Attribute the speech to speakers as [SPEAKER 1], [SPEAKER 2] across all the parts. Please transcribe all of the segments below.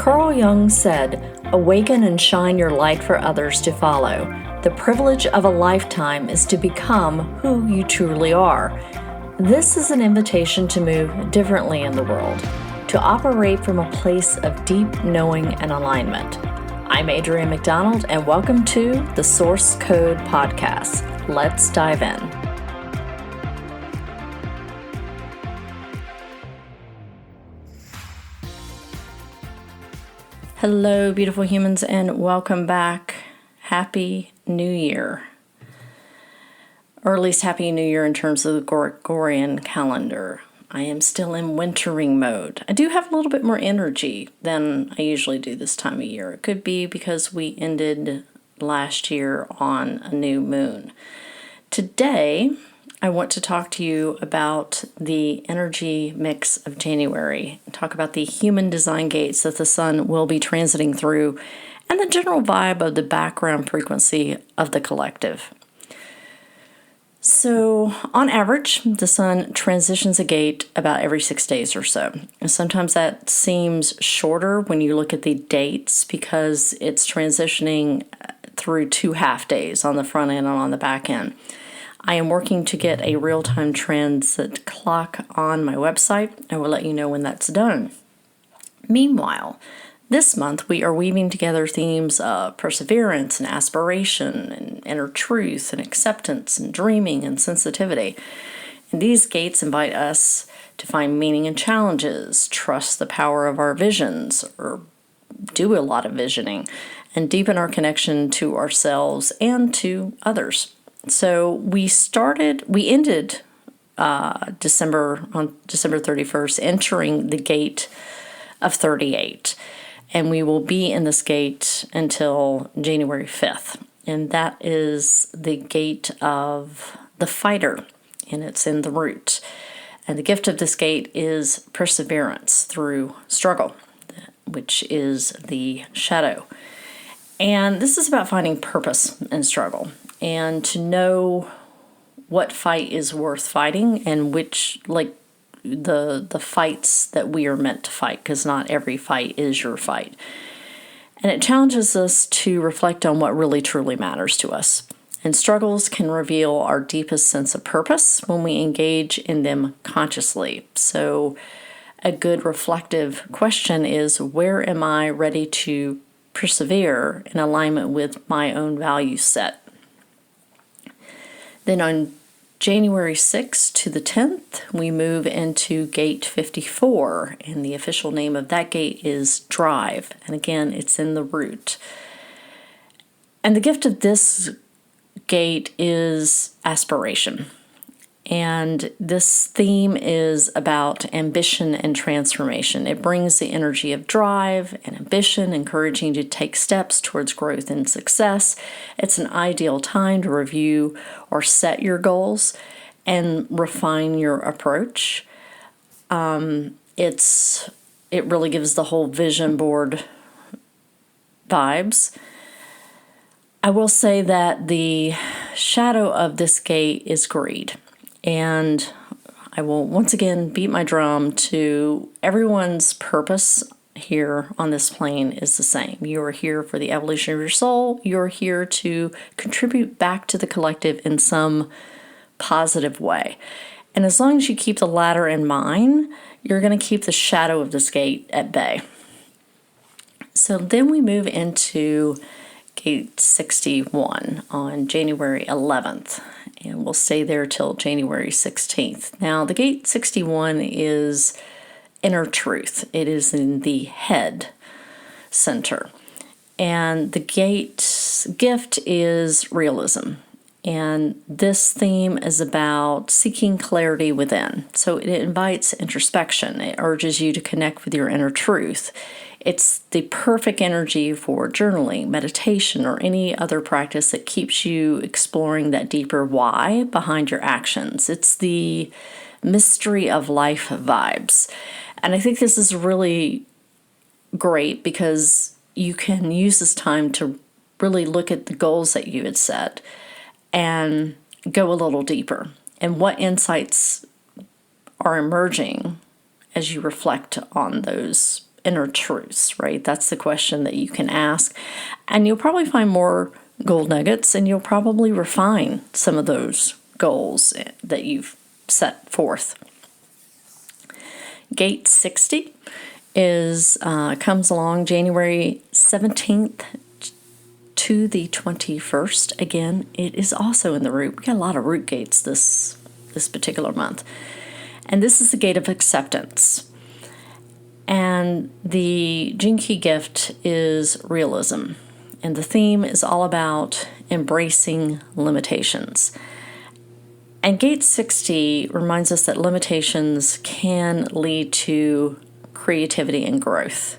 [SPEAKER 1] Carl Jung said, "Awaken and shine your light for others to follow. The privilege of a lifetime is to become who you truly are." This is an invitation to move differently in the world, to operate from a place of deep knowing and alignment. I'm Adrienne McDonald, and welcome to the Source Code Podcast. Let's dive in. Hello, beautiful humans, and welcome back. Happy New Year. Or at least Happy New Year in terms of the Gregorian calendar. I am still in wintering mode. I do have a little bit more energy than I usually do this time of year. It could be because we ended last year on a new moon. Today, I want to talk to you about the energy mix of January, talk about the human design gates that the sun will be transiting through, and the general vibe of the background frequency of the collective. So, on average, the sun transitions a gate about every 6 days or so. And sometimes that seems shorter when you look at the dates because it's transitioning through 2 half days on the front end and on the back end. I am working to get a real-time transit clock on my website. I will let you know when that's done. Meanwhile, this month we are weaving together themes of perseverance and aspiration and inner truth and acceptance and dreaming and sensitivity. And these gates invite us to find meaning in challenges, trust the power of our visions, or do a lot of visioning, and deepen our connection to ourselves and to others. So we ended on December 31st, entering the gate of 38. And we will be in this gate until January 5th. And that is the gate of the fighter, and it's in the root. And the gift of this gate is perseverance through struggle, which is the shadow. And this is about finding purpose in struggle, and to know what fight is worth fighting and which, the fights that we are meant to fight, because not every fight is your fight. And it challenges us to reflect on what really truly matters to us. And struggles can reveal our deepest sense of purpose when we engage in them consciously. So a good reflective question is, where am I ready to persevere in alignment with my own value set? Then on January 6th to the 10th, we move into gate 54, and the official name of that gate is drive. And again, it's in the root. And the gift of this gate is aspiration. And this theme is about ambition and transformation. It brings the energy of drive and ambition, encouraging you to take steps towards growth and success. It's an ideal time to review or set your goals and refine your approach. It really gives the whole vision board vibes. I will say that the shadow of this gate is greed. And I will once again beat my drum to everyone's purpose here on this plane is the same. You are here for the evolution of your soul. You're here to contribute back to the collective in some positive way. And as long as you keep the latter in mind, you're going to keep the shadow of this gate at bay. So then we move into gate 61 on January 11th. And we'll stay there till January 16th. Now, the gate 61 is inner truth. It is in the head center. And the gate's gift is realism. And this theme is about seeking clarity within. So it invites introspection. It urges you to connect with your inner truth. It's the perfect energy for journaling, meditation, or any other practice that keeps you exploring that deeper why behind your actions. It's the mystery of life vibes. And I think this is really great because you can use this time to really look at the goals that you had set and go a little deeper. And what insights are emerging as you reflect on those inner truths, right? That's the question that you can ask. And you'll probably find more gold nuggets, and you'll probably refine some of those goals that you've set forth. Gate 60 comes along January 17th to the 21st. Again, it is also in the root. We got a lot of root gates this particular month. And this is the gate of acceptance. And the Gene Key gift is realism. And the theme is all about embracing limitations. And Gate 60 reminds us that limitations can lead to creativity and growth.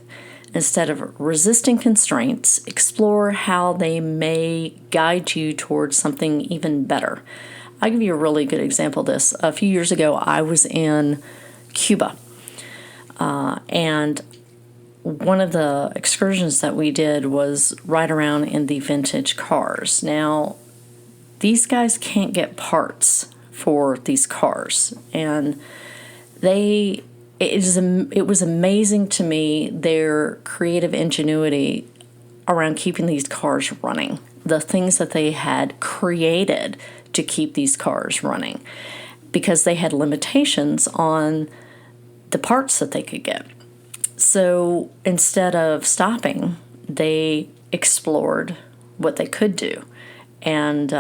[SPEAKER 1] Instead of resisting constraints, explore how they may guide you towards something even better. I'll give you a really good example of this. A few years ago, I was in Cuba, and one of the excursions that we did was ride around in the vintage cars. Now, these guys can't get parts for these cars, and it was amazing to me, their creative ingenuity around keeping these cars running, the things that they had created to keep these cars running, because they had limitations on the parts that they could get. So instead of stopping, they explored what they could do and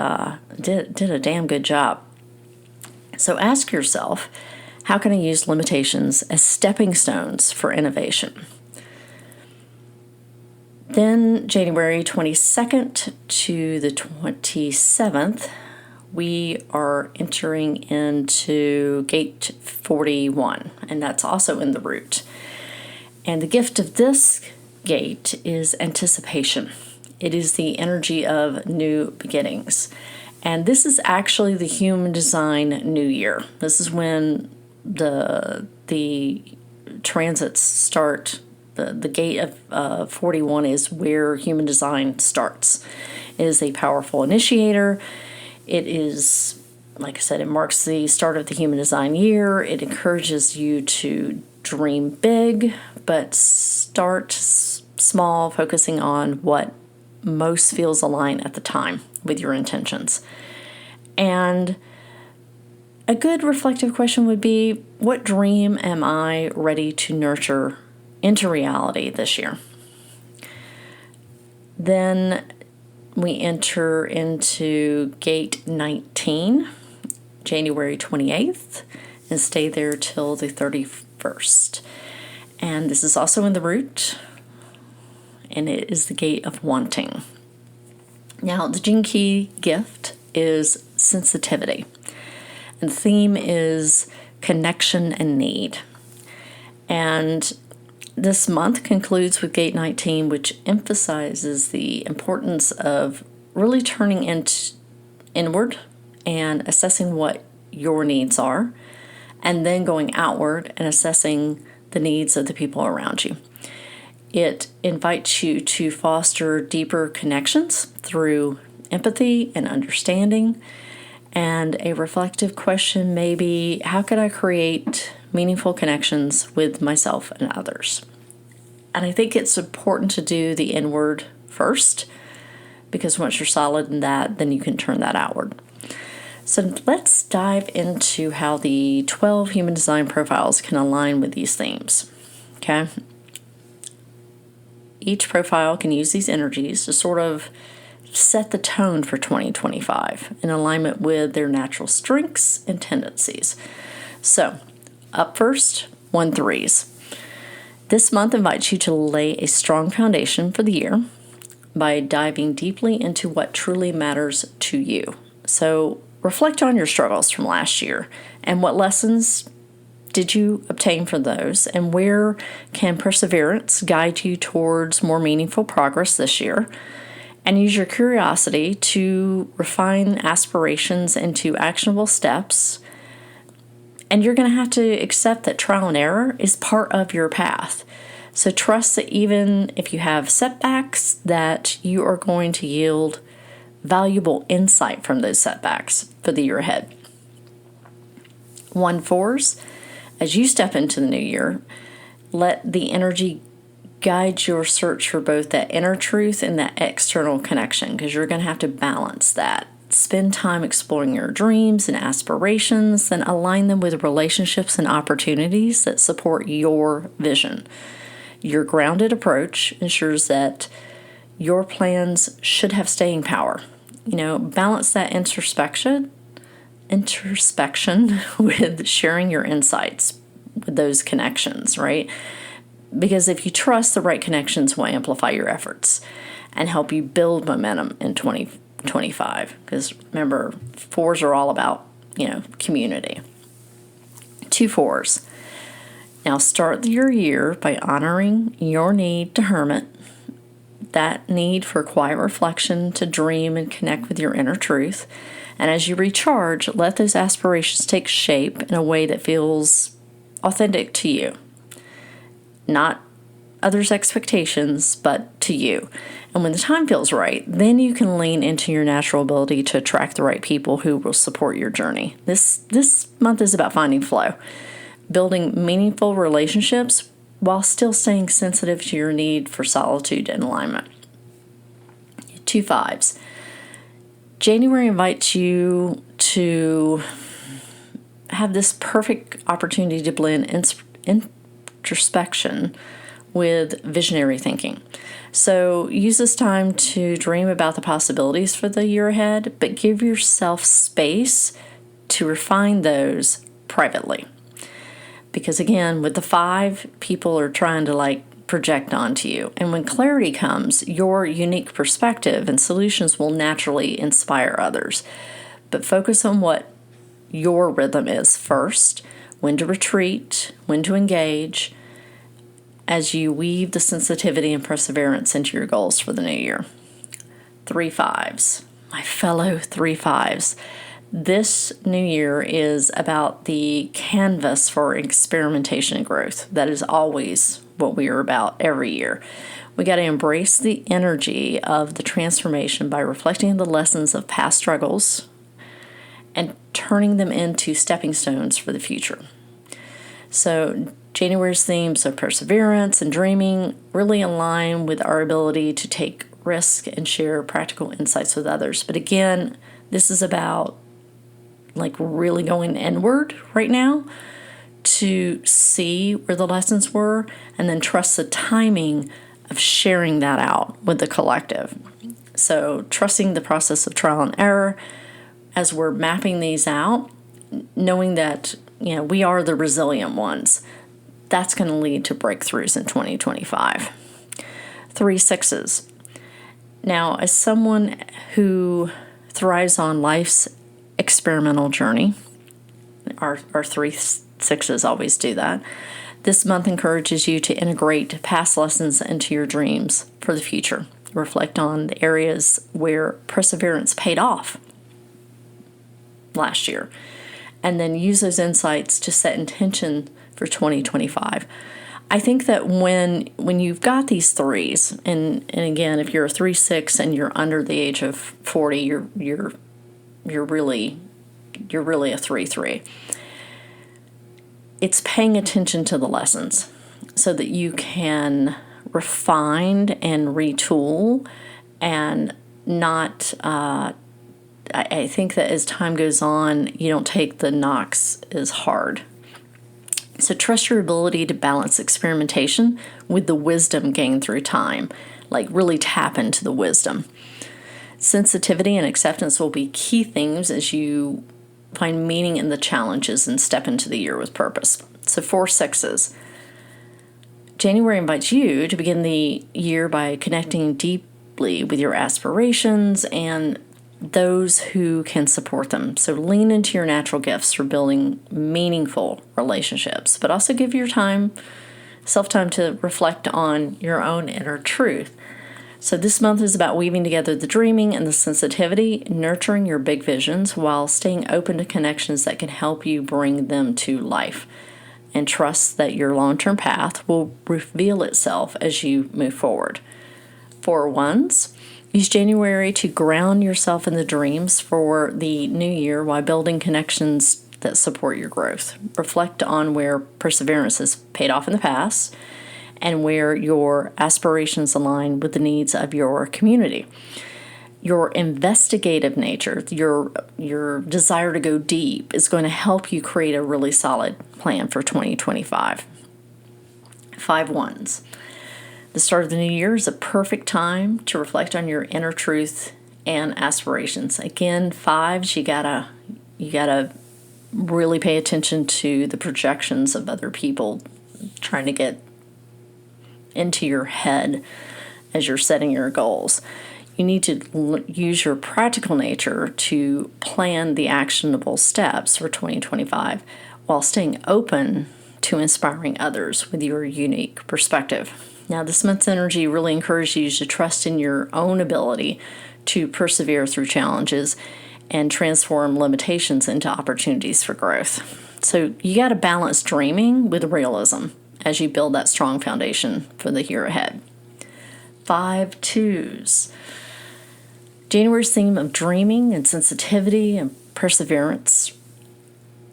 [SPEAKER 1] did a damn good job. So ask yourself, how can I use limitations as stepping stones for innovation? Then January 22nd to the 27th, we are entering into Gate 41, and that's also in the root. And the gift of this gate is anticipation. It is the energy of new beginnings. And this is actually the human design new year. This is when the transits start. The gate of 41 is where human design starts. It is a powerful initiator. It is, like I said, it marks the start of the human design year. It encourages you to dream big, but start small, focusing on what most feels aligned at the time with your intentions. And a good reflective question would be, what dream am I ready to nurture into reality this year? Then we enter into Gate 19, January 28th, and stay there till the 31st. And this is also in the root, and it is the gate of wanting. Now, the Gene Key gift is sensitivity, and the theme is connection and need. And this month concludes with Gate 19, which emphasizes the importance of really turning inward and assessing what your needs are, and then going outward and assessing the needs of the people around you. It invites you to foster deeper connections through empathy and understanding. And a reflective question may be, how could I create meaningful connections with myself and others? And I think it's important to do the inward first, because once you're solid in that, then you can turn that outward. So let's dive into how the 12 human design profiles can align with these themes. Okay? Each profile can use these energies to sort of set the tone for 2025 in alignment with their natural strengths and tendencies. So, up first, 1-3s. This month invites you to lay a strong foundation for the year by diving deeply into what truly matters to you. So, reflect on your struggles from last year and what lessons did you obtain from those, and where can perseverance guide you towards more meaningful progress this year. And use your curiosity to refine aspirations into actionable steps. And you're going to have to accept that trial and error is part of your path. So trust that even if you have setbacks, that you are going to yield valuable insight from those setbacks for the year ahead. 1-4s, as you step into the new year, let the energy guide your search for both that inner truth and that external connection, because you're going to have to balance that. Spend time exploring your dreams and aspirations, and align them with relationships and opportunities that support your vision. Your grounded approach ensures that your plans should have staying power. Balance that introspection with sharing your insights with those connections, right? Because if you trust, the right connections will amplify your efforts and help you build momentum in 2025. Because remember, 4s are all about, community. 2 4s. Now start your year by honoring your need to hermit, that need for quiet reflection, to dream and connect with your inner truth. And as you recharge, let those aspirations take shape in a way that feels authentic to you. Not others' expectations, but to you. And when the time feels right, then you can lean into your natural ability to attract the right people who will support your journey. This month is about finding flow, building meaningful relationships while still staying sensitive to your need for solitude and alignment. 2 5s. January invites you to have this perfect opportunity to blend introspection with visionary thinking. So use this time to dream about the possibilities for the year ahead, but give yourself space to refine those privately. Because again, with the 5, people are trying to project onto you. And when clarity comes, your unique perspective and solutions will naturally inspire others. But focus on what your rhythm is first, when to retreat, when to engage, as you weave the sensitivity and perseverance into your goals for the new year. 3 5s. My fellow 3 5s. This new year is about the canvas for experimentation and growth. That is always what we are about every year. We got to embrace the energy of the transformation by reflecting on the lessons of past struggles and turning them into stepping stones for the future. So January's themes of perseverance and dreaming really align with our ability to take risk and share practical insights with others. But again, this is about really going inward right now to see where the lessons were, and then trust the timing of sharing that out with the collective. So trusting the process of trial and error as we're mapping these out, knowing that we are the resilient ones. That's going to lead to breakthroughs in 2025. 3 6s. Now, as someone who thrives on life's experimental journey, our 3 6s always do that. This month encourages you to integrate past lessons into your dreams for the future. Reflect on the areas where perseverance paid off last year, and then use those insights to set intention for 2025. I think that when you've got these 3s, and again, if you're a 3 6 and you're under the age of 40, you're really a 3 3. It's paying attention to the lessons so that you can refine and retool and not. I think that as time goes on, you don't take the knocks as hard. So trust your ability to balance experimentation with the wisdom gained through time. Really tap into the wisdom. Sensitivity and acceptance will be key themes as you find meaning in the challenges and step into the year with purpose. So 4 6s. January invites you to begin the year by connecting deeply with your aspirations and those who can support them. So lean into your natural gifts for building meaningful relationships, but also give your self time to reflect on your own inner truth. So this month is about weaving together the dreaming and the sensitivity, nurturing your big visions while staying open to connections that can help you bring them to life. And trust that your long-term path will reveal itself as you move forward. 4 1s. Use January to ground yourself in the dreams for the new year while building connections that support your growth. Reflect on where perseverance has paid off in the past and where your aspirations align with the needs of your community. Your investigative nature, your desire to go deep, is going to help you create a really solid plan for 2025. 5 wands. The start of the new year is a perfect time to reflect on your inner truth and aspirations. Again, 5s, you gotta really pay attention to the projections of other people trying to get into your head as you're setting your goals. You need to use your practical nature to plan the actionable steps for 2025 while staying open to inspiring others with your unique perspective. Now, this month's energy really encourages you to trust in your own ability to persevere through challenges and transform limitations into opportunities for growth. So you got to balance dreaming with realism as you build that strong foundation for the year ahead. 5 twos. January's theme of dreaming and sensitivity and perseverance,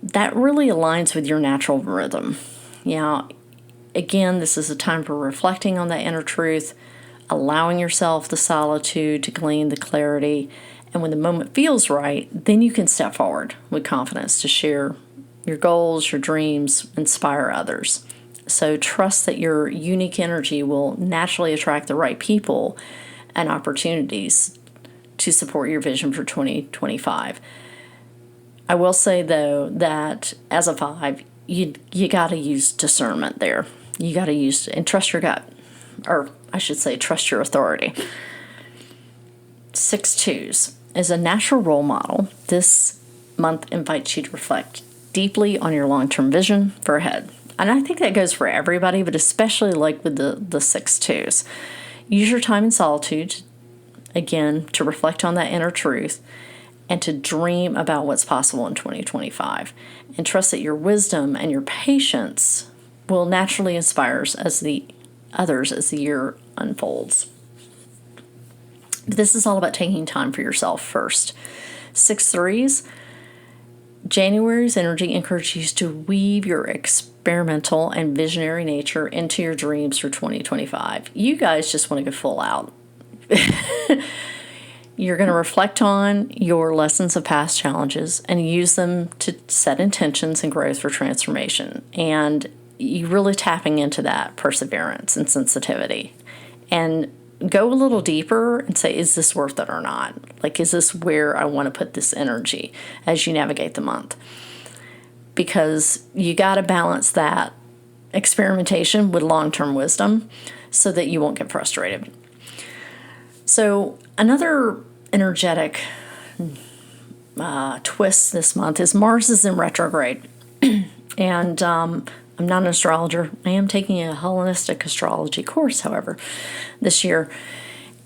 [SPEAKER 1] that really aligns with your natural rhythm. Again, this is a time for reflecting on that inner truth, allowing yourself the solitude to glean the clarity, and when the moment feels right, then you can step forward with confidence to share your goals, your dreams, inspire others. So trust that your unique energy will naturally attract the right people and opportunities to support your vision for 2025. I will say, though, that as a 5, you got to use discernment there. You got to use and trust your gut, or I should say trust your authority. 6 twos. As a natural role model, this month invites you to reflect deeply on your long-term vision for ahead. And I think that goes for everybody, but especially like with the 6 twos. Use your time in solitude, again, to reflect on that inner truth and to dream about what's possible in 2025. And trust that your wisdom and your patience will naturally inspire others as the year unfolds. But this is all about taking time for yourself first. 6 threes. January's energy encourages you to weave your experimental and visionary nature into your dreams for 2025. You guys just want to go full out. You're going to reflect on your lessons of past challenges and use them to set intentions and growth for transformation. And you're really tapping into that perseverance and sensitivity. And go a little deeper and say, is this worth it or not? Like, is this where I want to put this energy as you navigate the month? Because you got to balance that experimentation with long-term wisdom so that you won't get frustrated. So another energetic twist this month is Mars is in retrograde. And I'm not an astrologer. I am taking a Hellenistic astrology course, however, this year.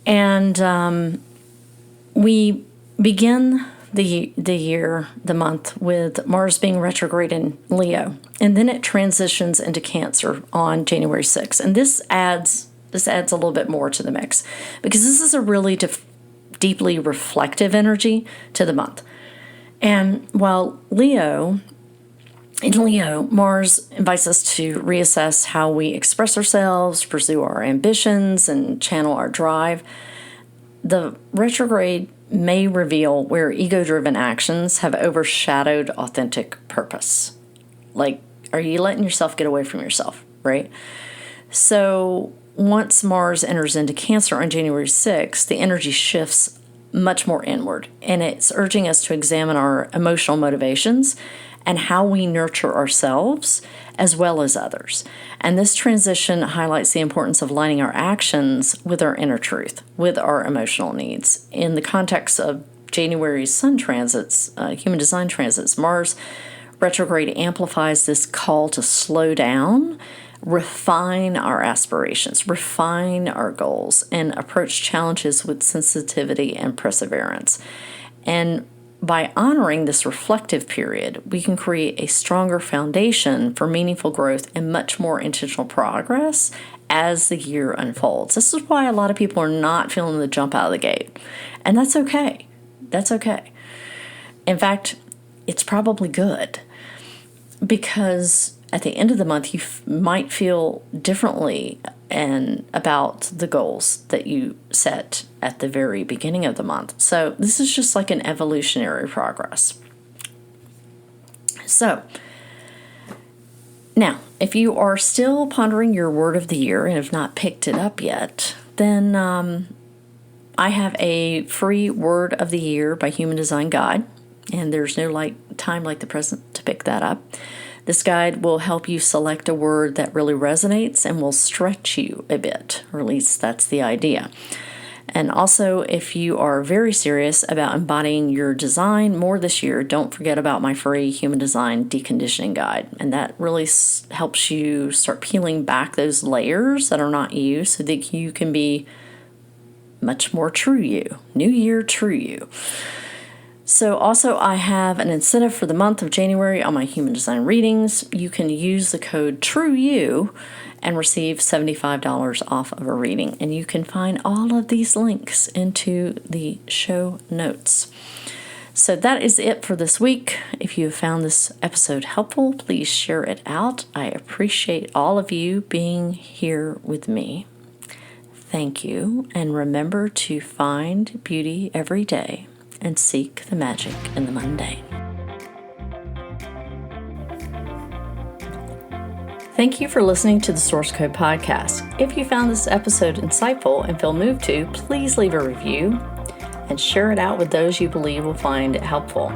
[SPEAKER 1] And we begin the month with Mars being retrograde in Leo. And then it transitions into Cancer on January 6th. And this adds a little bit more to the mix because this is a really deeply reflective energy to the month. And while in Leo, Mars invites us to reassess how we express ourselves, pursue our ambitions, and channel our drive. The retrograde may reveal where ego-driven actions have overshadowed authentic purpose. Like, are you letting yourself get away from yourself, right? So once Mars enters into Cancer on January 6th, the energy shifts much more inward, and it's urging us to examine our emotional motivations and how we nurture ourselves as well as others. And this transition highlights the importance of lining our actions with our inner truth, with our emotional needs. In the context of January's sun transits, human design transits, Mars retrograde amplifies this call to slow down, refine our aspirations, refine our goals, and approach challenges with sensitivity and perseverance. And by honoring this reflective period, we can create a stronger foundation for meaningful growth and much more intentional progress as the year unfolds. This is why a lot of people are not feeling the jump out of the gate. And that's okay. That's okay. In fact, it's probably good because at the end of the month, you might feel differently and about the goals that you set at the very beginning of the month. So this is just like an evolutionary progress. So now, if you are still pondering your word of the year and have not picked it up yet, then I have a free word of the year by Human Design Guide, and there's no time like the present to pick that up. This guide will help you select a word that really resonates and will stretch you a bit, or at least that's the idea. And also, if you are very serious about embodying your design more this year, don't forget about my free Human Design Deconditioning Guide. And that really helps you start peeling back those layers that are not you so that you can be much more true you. New year, true you. So also, I have an incentive for the month of January on my human design readings. You can use the code TRUEYOU and receive $75 off of a reading. And you can find all of these links into the show notes. So that is it for this week. If you have found this episode helpful, please share it out. I appreciate all of you being here with me. Thank you. And remember to find beauty every day and seek the magic in the mundane. Thank you for listening to the Source Code Podcast. If you found this episode insightful and feel moved to, please leave a review and share it out with those you believe will find it helpful.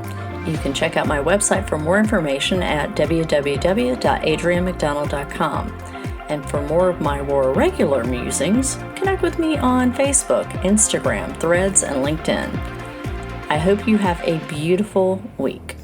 [SPEAKER 1] You can check out my website for more information at www.adrianmcdonald.com. And for more of my more regular musings, connect with me on Facebook, Instagram, Threads, and LinkedIn. I hope you have a beautiful week.